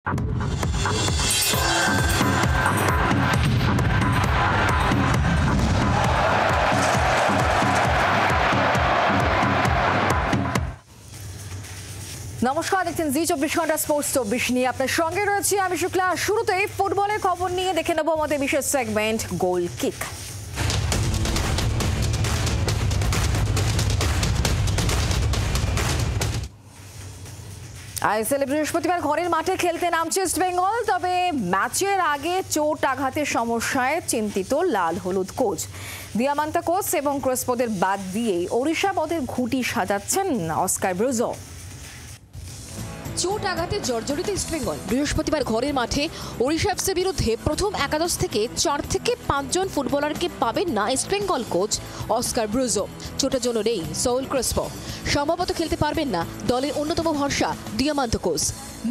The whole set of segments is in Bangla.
নমস্কার, দেখছেন জি 24 ঘন্টা স্পোর্টস 24 নিয়ে আপনার সঙ্গে রয়েছি আমি শুক্লা। শুরুতেই ফুটবলের খবর নিয়ে দেখে নেব আমাদের বিশেষ সেগমেন্ট গোল কিক। আইএসএল বৃহস্পতিবার ঘরের মাঠে খেলতে নামছে ইস্ট বেঙ্গল। তবে ম্যাচের আগে চোট আঘাতের সমস্যায় চিন্তিত লাল হলুদ কোচ দিয়ামান্তাকোস এবং ক্রেসপোদের বাদ দিয়ে ওড়িশা পদের ঘুঁটি সাজাচ্ছেন অস্কার ব্রুজো। চোট আঘাতে জর্জরিত ইস্টবেঙ্গল বৃহস্পতিবার ঘরের মাঠে ওড়িশা এফসির বিরুদ্ধে প্রথম একাদশ থেকে 4 থেকে 5 জন ফুটবলারকে পাবেন না ইস্টবেঙ্গল কোচ অস্কার ব্রুজো। চোটের জন্য নেই সৌল ক্রেসপো, সম্ভবত খেলতে পারবেন না দলের অন্যতম ভরসা দিয়ামান্তাকোস।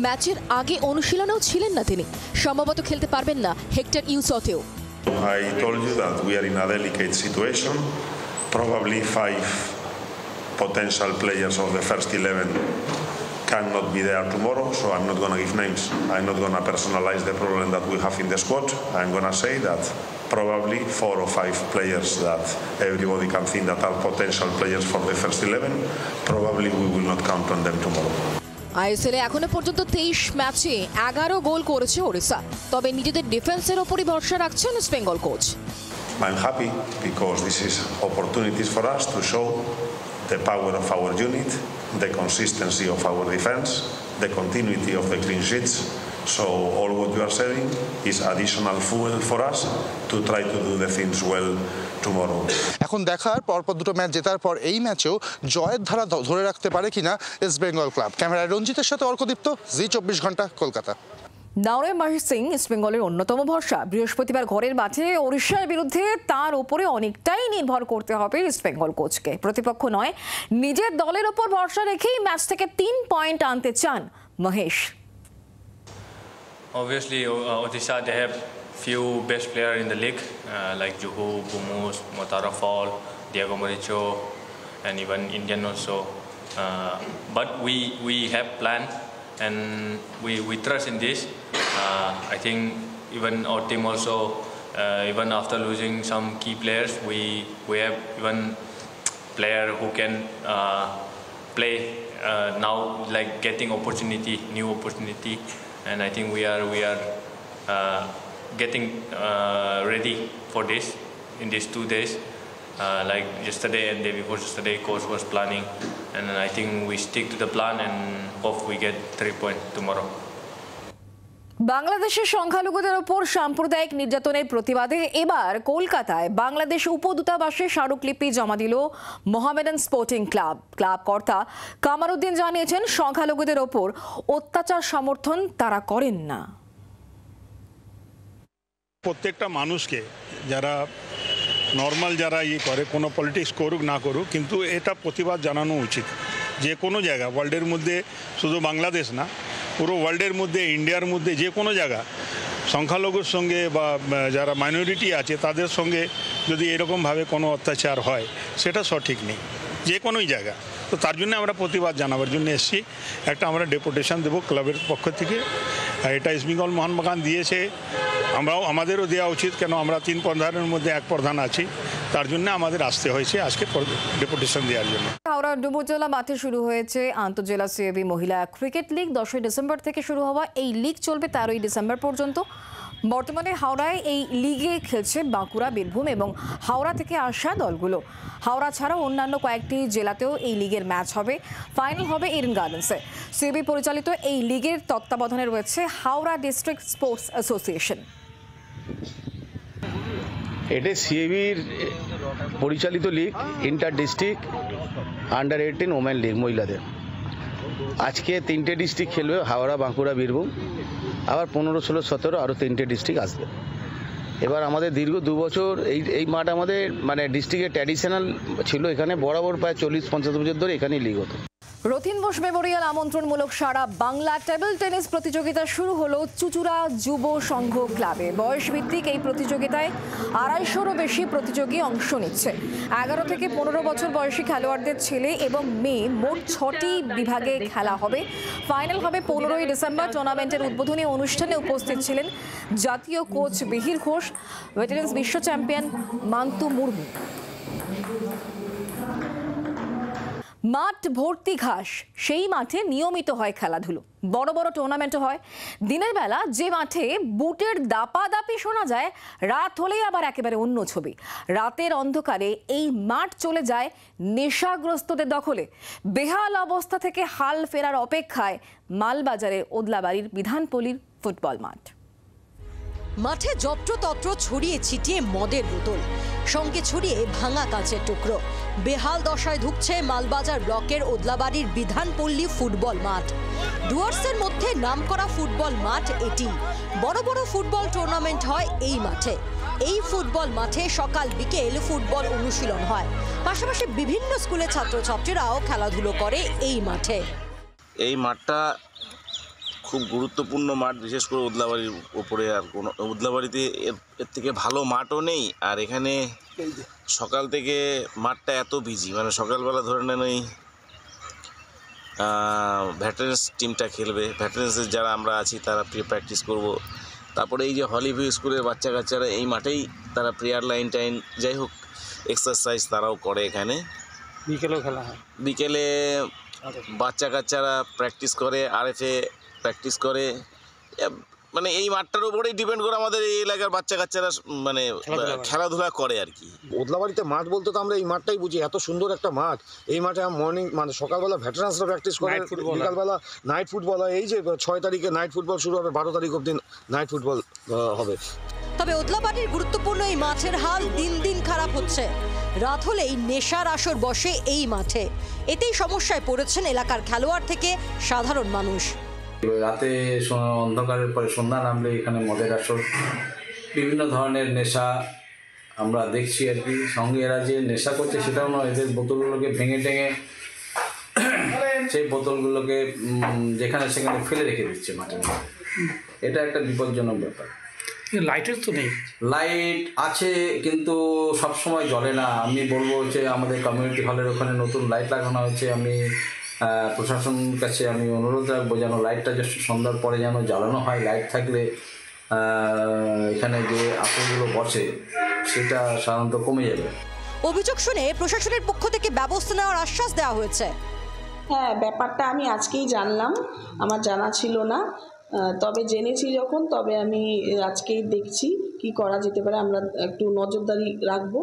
ম্যাচের আগে অনুশীলনেও ছিলেন না তিনি, সম্ভবত খেলতে পারবেন না hectare ইউসতেও। I told you that we are in a delicate situation. Probably 5 potential players of the first 11 cannot be there tomorrow, so I'm not going to give names. I'm not going to personalize the problem that we have in the squad. I'm going to say that probably 4 or 5 players that everybody can think that are potential players for the first 11, probably we will not count on them tomorrow. ISL এ এখনো পর্যন্ত 23 ম্যাচে 11 গোল করেছে ওড়িশা। তবে নিজেদের ডিফেন্সের উপরই ভরসা রাখছেন east Bengal coach. I'm happy because this is opportunities for us to show the power of our unit, the consistency of our defense, the continuity of the clean sheets. So all what you are saying is additional fuel for us to try to do the things well tomorrow. এখন দেখার পরপর দুটো ম্যাচ জেতার পর এই ম্যাচেও জয়ের ধারা ধরে রাখতে পারে কিনা ইস্ট বেঙ্গল ক্লাব। ক্যামেরায় রঞ্জিতের সাথে অর্কদীপ্ত, জি 24 ঘন্টা, কলকাতা। নাওরে মহেশ সিং ইস্টবেঙ্গলের অন্যতম ভরসা। বৃহস্পতিবার ঘরের মাঠে ওড়িশার বিরুদ্ধে তার উপরে অনেকটাই নির্ভর করতে হবে ইস্টবেঙ্গল কোচকে। প্রতিপক্ষ নয়, নিজের দলের ওপর ভরসা রেখেই ম্যাচ থেকে 3 পয়েন্ট আনতে চান Mahesh. Obviously, Odisha, they have few best players in the league, like Juhu, Bumus, Motara Fall, Diego Moricho, and even Indian also. But we have plan, and we trust in this. I think even our team also, even after losing some key players, we have even player who can play now, like getting opportunity, new opportunity. And I think we are getting ready for this in these 2 days. Like yesterday and day before yesterday, coach was planning, and I think we stick to the plan and hope we get 3 points tomorrow. বাংলাদেশের সংখ্যালঘুদের ওপর সাম্প্রদায়িক নির্যাতনের প্রতিবাদে এবার কলকাতায় বাংলাদেশ উপদূতাবাসে স্মারকলিপি জমা দিল মোহামেডান স্পোর্টিং ক্লাব। ক্লাব কর্তা কামারউদ্দিন জানিয়েছেন, সংখ্যালঘুদের ওপর অত্যাচার সমর্থন তারা করেন না। প্রত্যেকটা মানুষকে যারা নর্মাল যারা করে কোনো পলিটিক্স করুক না করুক, কিন্তু এটা প্রতিবাদ জানানো উচিত। যে কোনো জায়গা ওয়ার্ল্ডের মধ্যে, শুধু বাংলাদেশ না, পুরো ওয়ার্ল্ডের মধ্যে, ইন্ডিয়ার মধ্যে যে কোনো জায়গা সংখ্যালঘুর সঙ্গে বা যারা মাইনরিটি আছে তাদের সঙ্গে যদি এরকমভাবে কোনো অত্যাচার হয়, সেটা সঠিক নেই যে কোনোই জায়গা। তো তার জন্য আমরা প্রতিবাদ জানাবার জন্য এসেছি। একটা আমরা ডেপুটেশন দেবো ক্লাবের পক্ষ থেকে। এটা ইস্ট বেঙ্গল মোহনবাগান দিয়েছে, আমাদেরও দেওয়া উচিত, কেন আমরা 3 প্রধানের মধ্যে 1 প্রধান আছি। তার জন্য আমাদের আসতে হয়েছে আজকে ডেপুটেশন দেওয়ার জন্য। হাওড়ার ডুমুরজলা মাঠে শুরু হয়েছে আন্তঃজেলা সিএবি মহিলা ক্রিকেট লিগ। 10 ডিসেম্বর থেকে শুরু হওয়া এই লিগ চলবে 13 ডিসেম্বর পর্যন্ত। বর্তমানে হাওড়ায় এই লিগে খেলছে বাঁকুড়া, বীরভূম এবং হাওড়া থেকে আসা দলগুলো। হাওড়া ছাড়াও অন্যান্য কয়েকটি জেলাতেও এই লিগের ম্যাচ হবে। ফাইনাল হবে ইডেন গার্ডেন্সে। সিএবি পরিচালিত এই লিগের তত্ত্বাবধানে রয়েছে হাওড়া ডিস্ট্রিক্ট স্পোর্টস অ্যাসোসিয়েশন। এটা সিএবির পরিচালিত league, inter district under 18 women league মহিলাদের। আজকে 3টে ডিস্ট্রিক্ট খেলবে, হাওড়া, বাঁকুড়া, বীরভূম। আবার 15, 16, 17 আরও 3টে ডিস্ট্রিক্ট আসবে। এবার আমাদের দীর্ঘ 2 বছর এই মাঠ আমাদের মানে ডিস্ট্রিক্টের ট্র্যাডিশনাল ছিল। এখানে বরাবর প্রায় 40-50 বছর ধরে এখানেই লিগ হতো। রথীন বোস মেমোরিয়াল আমন্ত্রণমূলক সারা বাংলা টেবিল টেনিস প্রতিযোগিতা শুরু হলো চুচুড়া যুব সংঘ ক্লাবে। বয়স ভিত্তিক এই প্রতিযোগিতায় 250-রও বেশি প্রতিযোগী অংশ নিচ্ছে। 11 থেকে 15 বছর বয়সী খেলোয়াড়দের ছেলে এবং মেয়ে মোট 6টি বিভাগে খেলা হবে। ফাইনাল হবে 15ই ডিসেম্বর। টুর্নামেন্টের উদ্বোধনী অনুষ্ঠানে উপস্থিত ছিলেন জাতীয় কোচ বিহির ঘোষ, ভেটারেন্স বিশ্ব চ্যাম্পিয়ন মান্তু মুর্মু। মাঠ ভর্তি ঘাস, সেই মাঠে নিয়মিত হয় খেলাধুলো, বড় বড় টুর্নামেন্টও হয়। দিনের বেলা যে মাঠে বুটের দাপাদাপি শোনা যায়, রাত হলেই আবার একেবারে অন্য ছবি। রাতের অন্ধকারে এই মাঠ চলে যায় নেশাগ্রস্তদের দখলে। বেহাল অবস্থা থেকে হাল ফেরার অপেক্ষায় মালবাজারের ওদলাবাড়ির বিধানপল্লীর ফুটবল মাঠ। মাঠে যত্রতত্র ছড়িয়ে ছিটিয়ে মদের বোতল, সঙ্গে ছড়িয়ে ভাঙা কাঁচের টুকরো। বেহাল দশায় ঢুকছে মালবাজার ব্লকের ওদলাবাড়ির বিধানপল্লী ফুটবল মাঠ। ডুয়ার্সের মধ্যে নামকরা ফুটবল মাঠ এটি। বড় বড় ফুটবল টুর্নামেন্ট হয় এই মাঠে। এই ফুটবল মাঠে সকাল বিকেল ফুটবল অনুশীলন হয়, পাশাপাশি বিভিন্ন স্কুলের ছাত্রছাত্রীরাও খেলাধুলো করে এই মাঠে। এই মাঠটা খুব গুরুত্বপূর্ণ মাঠ, বিশেষ করে ওদলাবাড়ির ওপরে। আর কোনো ওদলাবাড়িতে এর থেকে ভালো মাঠও নেই। আর এখানে সকাল থেকে মাঠটা এত বিজি, মানে সকালবেলা ধরে নেন ওই ভেটারেন্স টিমটা খেলবে, ভেটারেন্সের যারা আমরা আছি তারা প্র্যাকটিস করব। তারপরে এই যে হলিভিউ স্কুলের বাচ্চা কাচ্চারা এই মাঠেই তারা প্রেয়ার লাইন টাইন যাই হোক এক্সারসাইজ তারাও করে। এখানে বিকেলেও খেলা হয়, বিকেলে বাচ্চা কাচ্চারা প্র্যাকটিস করে, আরএফএ প্র্যাকটিস করে। মানে এই মাঠটার উপরেই ডিপেন্ড করে আমাদের এই এলাকার বাচ্চা কাচ্চারা মানে খেলাধুলা করে আর কি। ওদলাবাড়িতে মাঠ বলতে তো আমরা এই মাঠটাই বুঝি, এত সুন্দর একটা মাঠ। এই মাঠে মর্নিং মানে সকালবেলা ভেটারান্সরা প্র্যাকটিস করে, বিকালবেলা নাইট ফুটবল হয়। এই যে 6 তারিখে নাইট ফুটবল শুরু হবে, 12 তারিখ অবধি নাইট ফুটবল হবে। তবে ওদলাবাড়ির গুরুত্বপূর্ণ এই মাঠের হাল দিন দিন খারাপ হচ্ছে। রাত হলেই নেশার আসর বসে এই মাঠে। এতেই সমস্যায় পড়েছেন এলাকার খেলোয়াড় থেকে সাধারণ মানুষ। রাতে অন্ধকারের পরে সন্ধ্যা নামলে এখানে মদের আসর, বিভিন্ন ধরনের নেশা আমরা দেখছি আর কি। সঙ্গে এরা যে নেশা করছে সেটাও নয়, এদের বোতলগুলোকে ভেঙে টেঙে সেই বোতলগুলোকে যেখানে সেখানে ফেলে রেখে দিচ্ছে মাঠের মধ্যে। এটা একটা বিপজ্জনক ব্যাপার। লাইটের তো নেই, লাইট আছে কিন্তু সব সময় জ্বলে না। আমি বলবো যে আমাদের কমিউনিটি হলের ওখানে নতুন লাইট লাগানো হয়েছে। আমি প্রশাসনের কাছে আমি অনুরোধ রাখবো যেন লাইটটা just সন্ধ্যার পরে যেন জ্বালানো হয়। লাইট থাকলে এখানে যে আতঙ্কগুলো বসে সেটা সাধারণত কমে যাবে। অভিযোগ শুনে প্রশাসনের পক্ষ থেকে ব্যবস্থা নেওয়ার আশ্বাস দেওয়া হয়েছে। হ্যাঁ, ব্যাপারটা আমি আজকেই জানলাম, আমার জানা ছিল না। তবে জেনেছি যখন, তবে আমি আজকেই দেখছি কি করা যেতে পারে। আমরা একটু নজরদারি রাখবো।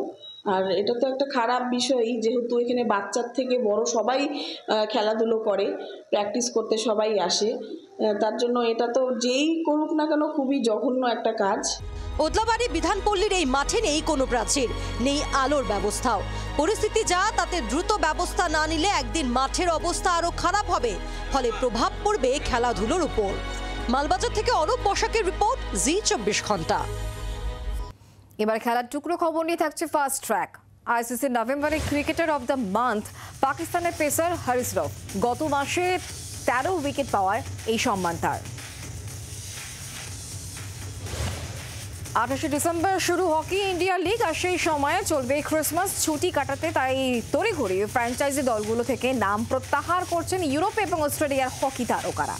আর এটা তো একটা খারাপ বিষয়ই, যেহেতু এখানে বাচ্চার থেকে বড় সবাই খেলাধুলো করে, প্র্যাকটিস করতে সবাই আসে। তার জন্য এটা তো যেই করুক না কেন খুবই জঘন্য একটা কাজ। ওদলাবাড়ি বিধানপল্লীর এই মাঠে নেই কোনো প্রাচীর, নেই আলোর ব্যবস্থাও। পরিস্থিতি যা, তাতে দ্রুত ব্যবস্থা না নিলে একদিন মাঠের অবস্থা আরও খারাপ হবে, ফলে প্রভাব পড়বে খেলাধুলোর উপর। মালবাজার থেকে অরূপ বসাকের রিপোর্ট, জি24 ঘন্টা। এবার খেলার টুকরো খবর নিয়ে থাকছে ফাস্ট ট্র্যাক। আইসিসির নভেম্বরে ক্রিকেটার অব দ্য মান্থ পাকিস্তানের পেসার হারিস রফ। গত মাসে 13 উইকেট পাওয়ার এই সম্মান তার। 28 ডিসেম্বর শুরু হকি ইন্ডিয়া লিগ, আর সেই সময়ে চলবে ক্রিসমাস ছুটি কাটাতে। তাই তড়িঘড়ি ফ্র্যাঞ্চাইজি দলগুলো থেকে নাম প্রত্যাহার করছেন ইউরোপ এবং অস্ট্রেলিয়ার হকি তারকারা।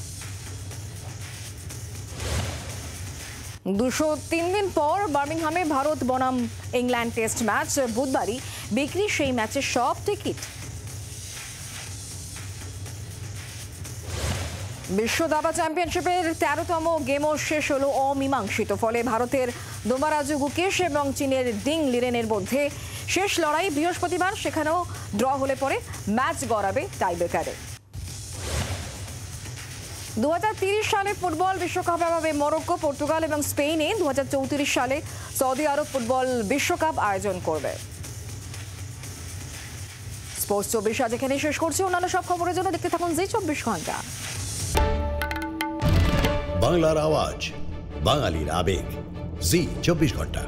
203 দিন পর বার্মিংহামে ভারত বনাম ইংল্যান্ড টেস্ট ম্যাচ। বুধবারই বিক্রি সেই ম্যাচের সব টিকিট। বিশ্ব দাবা চ্যাম্পিয়নশিপের 13তম গেমও শেষ হলো অমীমাংসিত। ফলে ভারতের দোমারাজু গুকেশ এবং চীনের ডিং লিরেনের মধ্যে শেষ লড়াই বৃহস্পতিবার। সেখানেও ড্র হলে পরে ম্যাচ গড়াবে টাইব্রেকারে। 2030 সালে ফুটবল বিশ্বকাপ হবে মরক্কো, পর্তুগাল এবং স্পেনে। 2034 সালে সৌদি আরব ফুটবল বিশ্বকাপ আয়োজন করবে। স্পোর্টস 24 আজ এখানেই শেষ করছি। অন্যান্য সব খবরের জন্য দেখতে থাকুন জি24 ঘন্টা। বাংলার আওয়াজ, বাঙালির আবেগ, জি24 ঘন্টা।